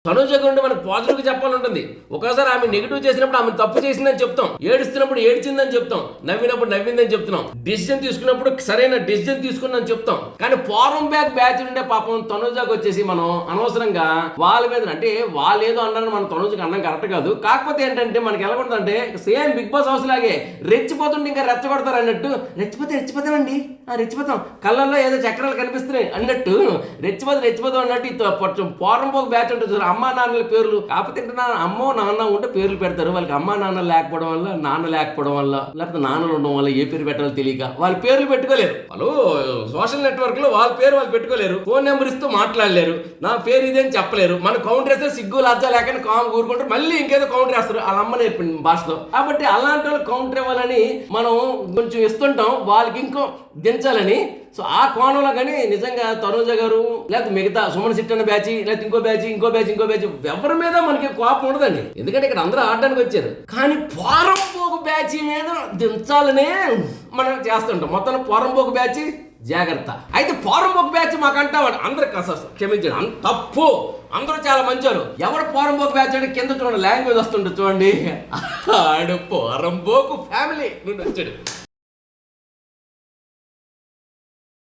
తనుజ గురించి మనకు పాజిటివ్ గా చెప్పాలంటుంది. ఒకసారి ఆమె నెగిటివ్ చేసినప్పుడు ఆమె తప్పు చేసిందని చెప్తాం, ఏడుస్తున్నప్పుడు ఏడ్చిందని చెప్తాం, నవ్వినప్పుడు నవ్విందని చెప్తున్నాం, డిసిజన్ తీసుకున్నప్పుడు సరైన డిసిజన్ తీసుకున్నాను చెప్తాం. కానీ ఫారం బ్యాచ్ ఉండే పాపం తనుజాకి వచ్చేసి మనం అనవసరంగా వాళ్ళ మీద అంటే వాళ్ళు ఏదో అన్నారని మనం తనుజకి అన్నం కరెక్ట్ కాదు. కాకపోతే ఏంటంటే మనకి ఎలా ఉంటుందంటే సేమ్ బిగ్ బాస్ హౌస్ లాగే రెచ్చిపోతుంటే ఇంకా రెచ్చగొడతారు అన్నట్టు. రెచ్చిపోతామండి, రెచ్చిపోతాం, కళ్ళల్లో ఏదో చక్రాలు కనిపిస్తున్నాయి అన్నట్టు రెచ్చిపోతాం అన్నట్టు ఫారం బ్యాచ్ ఉంటుంది. అమ్మా నాన్నల పేర్లు కాకపోతే అమ్మో నాన్న ఉంటే పేర్లు పెడతారు. వాళ్ళకి అమ్మా నాన్న లేకపోవడం వల్ల, నాన్న లేకపోవడం వల్ల, లేకపోతే నాన్నలు ఉండడం వల్ల ఏ పేరు పెట్టాలో తెలియక వాళ్ళ పేర్లు పెట్టుకోలేరు. వాళ్ళు సోషల్ నెట్వర్క్ లో వాళ్ళ పేరు వాళ్ళు పెట్టుకోలేరు, ఫోన్ నెంబర్ ఇస్తూ మాట్లాడలేరు, నా పేరు ఇదే అని చెప్పలేరు. మన కౌంటర్ వేస్తే సిగ్గు లజ్జ లేక కామ్ కూరుకుంటారు, మళ్ళీ ఇంకేదో కౌంటర్ వేస్తారు వాళ్ళ అమ్మ నేర్పింది భాషలో. కాబట్టి అలాంటి వాళ్ళు కౌంటర్ ఇవ్వాలని మనం కొంచెం ఇస్తుంటాం, వాళ్ళకి ఇంకో దించాలని. సో ఆ కోణంలో కానీ నిజంగా తనుజ గారు లేకపోతే మిగతా సుమన్ శెట్టి అన్న బ్యాచ్ లేకపోతే ఇంకో బ్యాచ్ ఎవరి మీద మనకి కోపం ఉండదండి, ఎందుకంటే ఇక్కడ అందరూ ఆడడానికి వచ్చారు. కానీ పోరంపోకు బ్యాచ్ మీద దించాలనే మనం చేస్తుంటాం. మొత్తం పోరంపోకు బ్యాచ్ జాగ్రత్త. అయితే పోరంపోకు బ్యాచ్ మాకంటా అందరు క్షమించండి, అంత తప్పు, అందరూ చాలా మంచివారు. ఎవరు పోరంపోకు బ్యాచ్ అంటే కింద చూడండి లాంగ్వేజ్ వస్తుంటుంది చూడండి, ఆడు పోరంపోకు ఫ్యామిలీ నుండి వచ్చాడు.